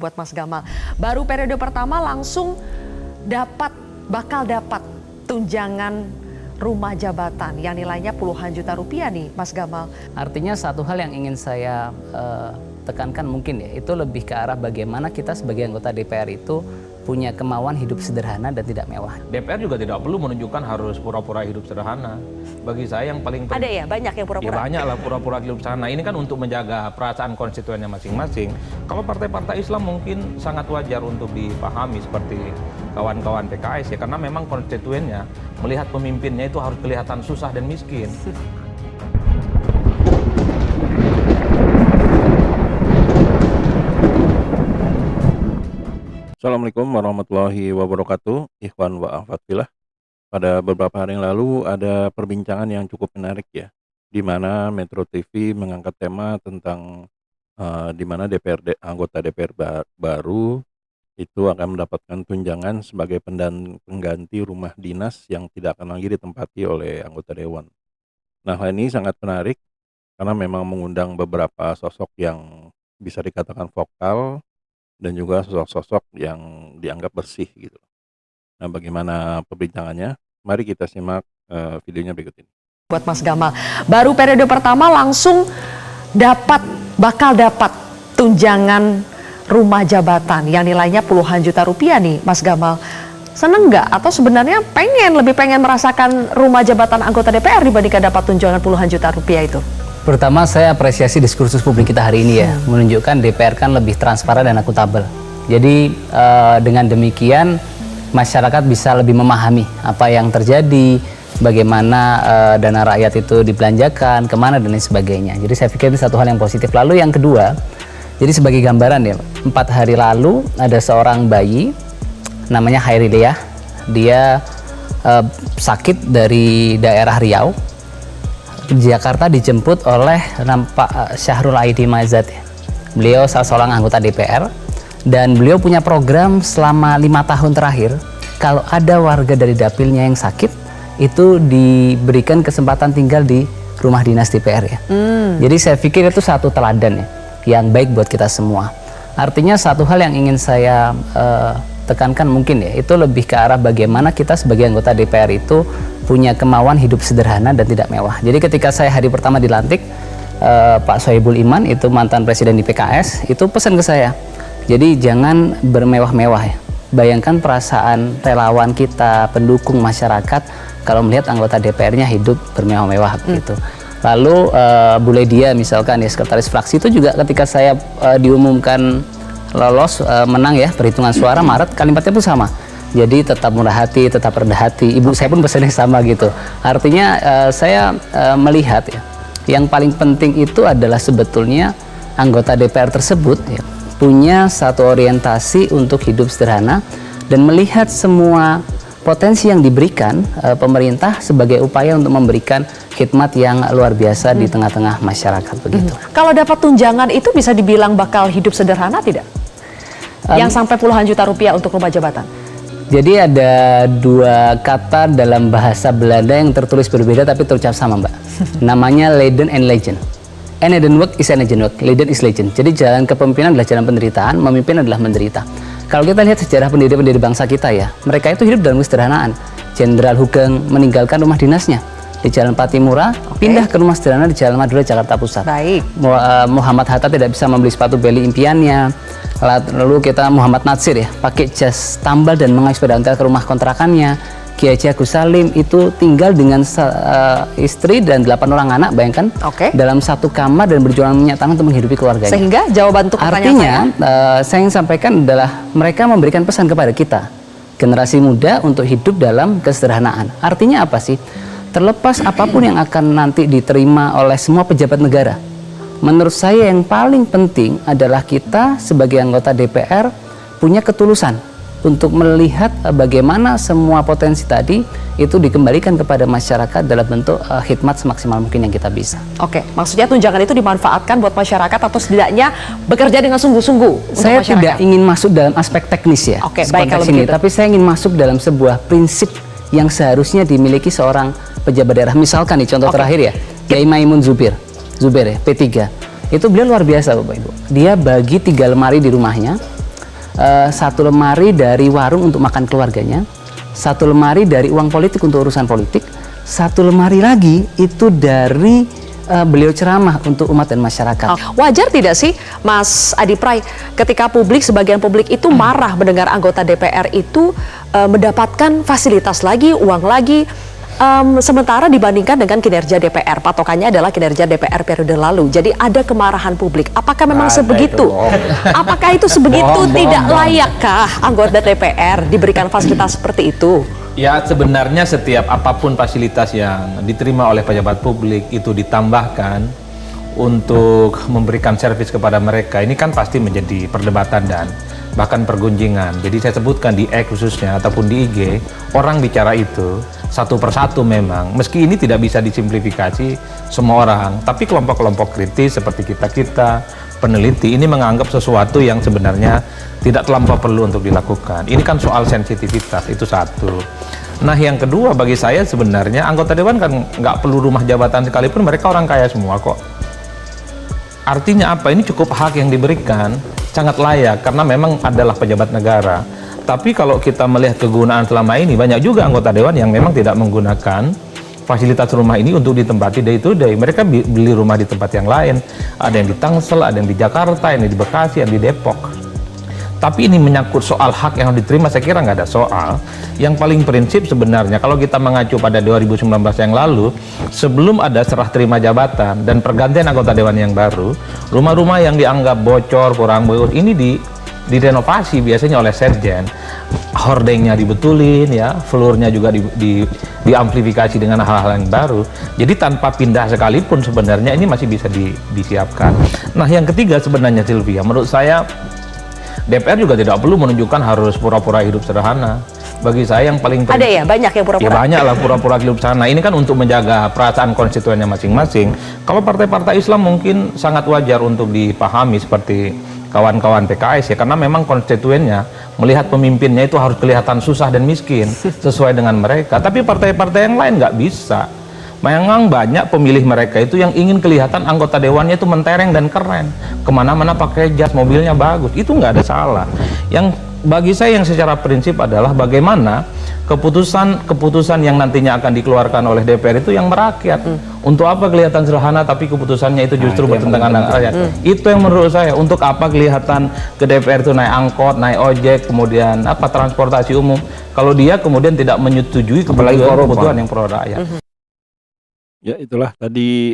Buat Mas Gamal, baru periode pertama langsung bakal dapat tunjangan rumah jabatan yang nilainya puluhan juta rupiah nih Mas Gamal. Artinya satu hal yang ingin saya tekankan mungkin ya, itu lebih ke arah bagaimana kita sebagai anggota DPR itu punya kemauan hidup sederhana dan tidak mewah. DPR juga tidak perlu menunjukkan harus pura-pura hidup sederhana. Bagi saya yang paling Ada ya, banyak yang pura-pura. Ya banyak lah pura-pura hidup sederhana. Ini kan untuk menjaga perasaan konstituennya masing-masing. Kalau partai-partai Islam mungkin sangat wajar untuk dipahami seperti kawan-kawan PKS ya, karena memang konstituennya melihat pemimpinnya itu harus kelihatan susah dan miskin. Assalamualaikum warahmatullahi wabarakatuh, ikhwan wa akhwat fillah. Pada beberapa hari yang lalu ada perbincangan yang cukup menarik ya, di mana Metro TV mengangkat tema tentang di mana anggota DPR baru itu akan mendapatkan tunjangan sebagai pengganti rumah dinas yang tidak akan lagi ditempati oleh anggota dewan. Nah, hal ini sangat menarik karena memang mengundang beberapa sosok yang bisa dikatakan vokal dan juga sosok-sosok yang dianggap bersih gitu. Nah, bagaimana perbincangannya? Mari kita simak videonya berikut ini. Buat Mas Gamal, baru periode pertama langsung bakal dapat tunjangan rumah jabatan yang nilainya puluhan juta rupiah nih Mas Gamal. Seneng nggak? Atau sebenarnya lebih pengen merasakan rumah jabatan anggota DPR dibandingkan dapat tunjangan puluhan juta rupiah itu? Pertama, saya apresiasi diskursus publik kita hari ini ya, menunjukkan DPR kan lebih transparan dan akuntabel. Jadi dengan demikian masyarakat bisa lebih memahami apa yang terjadi, bagaimana dana rakyat itu dibelanjakan, kemana dan lain sebagainya. Jadi saya pikir itu satu hal yang positif. Lalu yang kedua, jadi sebagai gambaran ya, 4 hari lalu ada seorang bayi namanya Hairileah, dia sakit dari daerah Riau. Jakarta dijemput oleh Pak Syahrul Aidi Mazat. Beliau salah seorang anggota DPR dan beliau punya program selama 5 tahun terakhir. Kalau ada warga dari dapilnya yang sakit, itu diberikan kesempatan tinggal di rumah dinas DPR ya. Jadi saya pikir itu satu teladan ya, yang baik buat kita semua. Artinya satu hal yang ingin saya tekankan mungkin ya, itu lebih ke arah bagaimana kita sebagai anggota DPR itu punya kemauan hidup sederhana dan tidak mewah. Jadi ketika saya hari pertama dilantik, Pak Sohibul Iman itu mantan presiden di PKS, itu pesan ke saya, jadi jangan bermewah-mewah ya. Bayangkan perasaan relawan kita, pendukung masyarakat kalau melihat anggota DPR-nya hidup bermewah-mewah gitu. Lalu Bu Ledia misalkan ya, sekretaris fraksi itu juga ketika saya diumumkan lolos menang ya perhitungan suara Maret, kalimatnya pun sama. Jadi tetap murah hati, tetap rendah hati. Ibu saya pun pesannya sama gitu. Artinya saya melihat ya, yang paling penting itu adalah sebetulnya anggota DPR tersebut ya, punya satu orientasi untuk hidup sederhana dan melihat semua potensi yang diberikan pemerintah sebagai upaya untuk memberikan khidmat yang luar biasa di tengah-tengah masyarakat begitu. Kalau dapat tunjangan itu bisa dibilang bakal hidup sederhana tidak? Yang sampai puluhan juta rupiah untuk rumah jabatan? Jadi ada 2 kata dalam bahasa Belanda yang tertulis berbeda tapi terucap sama Mbak. Namanya Leiden and Legend. Eden work is an legend work, Leiden is legend. Jadi jalan kepemimpinan adalah jalan penderitaan, memimpin adalah menderita. Kalau kita lihat sejarah pendiri-pendiri bangsa kita ya, mereka itu hidup dalam kesederhanaan. Jenderal Hugeng meninggalkan rumah dinasnya di Jalan Patimura, pindah ke rumah sederhana di Jalan Madura, Jakarta Pusat. Baik. Muhammad Hatta tidak bisa membeli sepatu beli impiannya. Lalu kita Muhammad Natsir ya, pakai jas tambal dan mengayuh sepeda ontel ke rumah kontrakannya. Kiai Haji Agus Salim itu tinggal dengan istri dan 8 orang anak, bayangkan, dalam satu kamar dan berjualan minyak tanah untuk menghidupi keluarganya. Sehingga jawaban untuk pertanyaan saya ingin sampaikan adalah mereka memberikan pesan kepada kita, generasi muda, untuk hidup dalam kesederhanaan. Artinya apa sih? Terlepas apapun yang akan nanti diterima oleh semua pejabat negara, menurut saya yang paling penting adalah kita sebagai anggota DPR punya ketulusan untuk melihat bagaimana semua potensi tadi itu dikembalikan kepada masyarakat dalam bentuk khidmat semaksimal mungkin yang kita bisa. Oke, maksudnya tunjangan itu dimanfaatkan buat masyarakat atau setidaknya bekerja dengan sungguh-sungguh. Saya tidak ingin masuk dalam aspek teknis ya, baik kalau ini, begitu. tapi saya ingin masuk dalam sebuah prinsip yang seharusnya dimiliki seorang pejabat daerah. Misalkan nih contoh terakhir ya, Kiai Maimun Zubair ya, P3. Itu beliau luar biasa Bapak Ibu. Dia bagi 3 lemari di rumahnya satu lemari dari warung untuk makan keluarganya, satu lemari dari uang politik untuk urusan politik, satu lemari lagi itu dari beliau ceramah untuk umat dan masyarakat. Wajar tidak sih Mas Adi Pray ketika sebagian publik itu marah mendengar anggota DPR itu mendapatkan fasilitas lagi, uang lagi, sementara dibandingkan dengan kinerja DPR, patokannya adalah kinerja DPR periode lalu. Jadi ada kemarahan publik. Apakah memang sebegitu? Apakah itu sebegitu tidak layakkah anggota DPR diberikan fasilitas seperti itu? Ya, sebenarnya setiap apapun fasilitas yang diterima oleh pejabat publik itu ditambahkan untuk memberikan servis kepada mereka, ini kan pasti menjadi perdebatan dan bahkan pergunjingan. Jadi saya sebutkan di X khususnya ataupun di IG, orang bicara itu satu persatu memang, meski ini tidak bisa disimplifikasi semua orang, tapi kelompok-kelompok kritis seperti kita-kita, peneliti, ini menganggap sesuatu yang sebenarnya tidak terlampau perlu untuk dilakukan. Ini kan soal sensitivitas, itu satu. Nah, yang kedua bagi saya sebenarnya anggota dewan kan nggak perlu rumah jabatan sekalipun, mereka orang kaya semua kok. Artinya apa? Ini cukup hak yang diberikan, sangat layak karena memang adalah pejabat negara. Tapi kalau kita melihat kegunaan selama ini, banyak juga anggota dewan yang memang tidak menggunakan fasilitas rumah ini untuk ditempati day to day. Mereka beli rumah di tempat yang lain. Ada yang di Tangsel, ada yang di Jakarta, yang di Bekasi, yang di Depok. Tapi ini menyangkut soal hak yang harus diterima, saya kira nggak ada soal. Yang paling prinsip sebenarnya, kalau kita mengacu pada 2019 yang lalu, sebelum ada serah terima jabatan dan pergantian anggota dewan yang baru, rumah-rumah yang dianggap bocor, kurang bagus, ini direnovasi biasanya oleh Setjen. Hordengnya dibetulin, ya, floornya juga diamplifikasi dengan hal-hal yang baru. Jadi tanpa pindah sekalipun sebenarnya ini masih bisa disiapkan. Nah, yang ketiga sebenarnya Sylvia, menurut saya DPR juga tidak perlu menunjukkan harus pura-pura hidup sederhana. Bagi saya yang paling Ada ya, banyak yang pura-pura. Ya banyak lah pura-pura hidup sederhana. Ini kan untuk menjaga perasaan konstituennya masing-masing. Kalau partai-partai Islam mungkin sangat wajar untuk dipahami seperti kawan-kawan PKS ya, karena memang konstituennya melihat pemimpinnya itu harus kelihatan susah dan miskin sesuai dengan mereka. Tapi partai-partai yang lain nggak bisa. Memang banyak pemilih mereka itu yang ingin kelihatan anggota dewannya itu mentereng dan keren, kemana-mana pakai jas, mobilnya bagus, itu nggak ada salah. Yang bagi saya yang secara prinsip adalah bagaimana keputusan yang nantinya akan dikeluarkan oleh DPR itu yang merakyat. Untuk apa kelihatan sederhana tapi keputusannya itu justru bertentangan dengan rakyat. Itu yang menurut saya, untuk apa kelihatan ke DPR itu naik angkot, naik ojek, kemudian apa transportasi umum, kalau dia kemudian tidak menyetujui kebutuhan yang pro rakyat. Ya itulah tadi,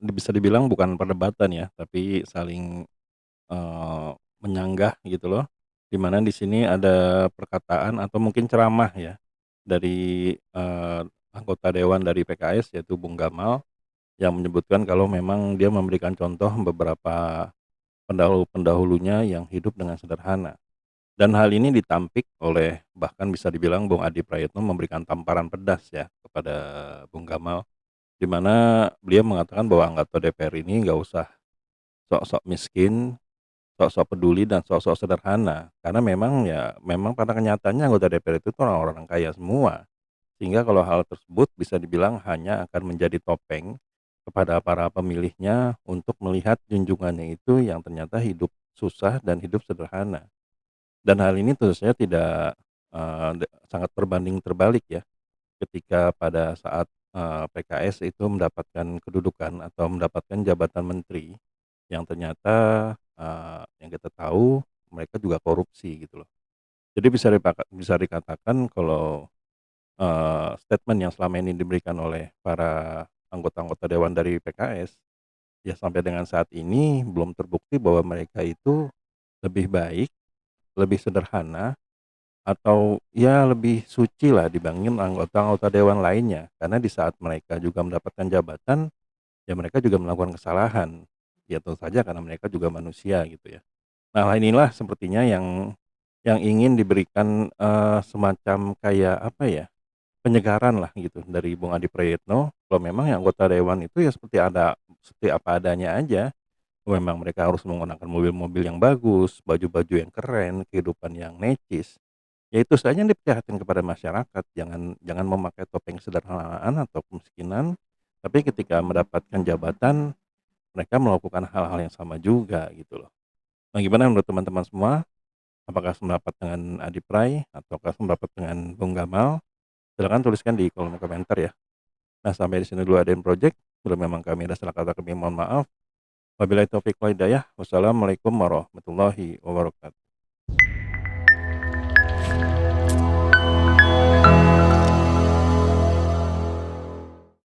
bisa dibilang bukan perdebatan ya, tapi saling, menyanggah gitu loh, di mana di sini ada perkataan atau mungkin ceramah ya, dari, anggota dewan dari PKS yaitu Bung Gamal, yang menyebutkan kalau memang dia memberikan contoh beberapa pendahulu-pendahulunya yang hidup dengan sederhana. Dan hal ini ditampik oleh bahkan bisa dibilang Bung Adi Prayitno memberikan tamparan pedas ya kepada Bung Gamal. Di mana beliau mengatakan bahwa anggota DPR ini nggak usah sok-sok miskin, sok-sok peduli, dan sok-sok sederhana. Karena memang pada kenyataannya anggota DPR itu tuh orang-orang kaya semua. Sehingga kalau hal tersebut bisa dibilang hanya akan menjadi topeng kepada para pemilihnya untuk melihat junjungannya itu yang ternyata hidup susah dan hidup sederhana. Dan hal ini tentu saja tidak, sangat berbanding terbalik ya. Ketika pada saat, PKS itu mendapatkan kedudukan atau mendapatkan jabatan menteri, yang ternyata, yang kita tahu mereka juga korupsi gitu loh. Jadi bisa dikatakan kalau, statement yang selama ini diberikan oleh para anggota-anggota dewan dari PKS, ya sampai dengan saat ini belum terbukti bahwa mereka itu lebih baik, lebih sederhana, atau ya lebih suci lah dibandingin anggota-anggota dewan lainnya. Karena di saat mereka juga mendapatkan jabatan, ya mereka juga melakukan kesalahan. Ya tentu saja karena mereka juga manusia gitu ya. Nah hal inilah sepertinya yang ingin diberikan, semacam kayak apa ya, penyegaran lah gitu dari Bung Adi Prayitno, kalau memang yang anggota dewan itu ya seperti apa adanya aja. Memang mereka harus menggunakan mobil-mobil yang bagus, baju-baju yang keren, kehidupan yang necis. Ya itu saja yang diperlihatkan kepada masyarakat, jangan jangan memakai topeng sederhanaan atau kemiskinan, tapi ketika mendapatkan jabatan, mereka melakukan hal-hal yang sama juga gitu loh. Nah gimana menurut teman-teman semua? Apakah sependapat dengan Adi Pray ataukah sependapat dengan Bung Gamal? Silakan tuliskan di kolom komentar ya. Nah, sampai di sini dulu ADN Project. Bila memang kami ada salah kata, kami mohon maaf. Wabillahi taufiq wal hidayah. Wassalamualaikum warahmatullahi wabarakatuh.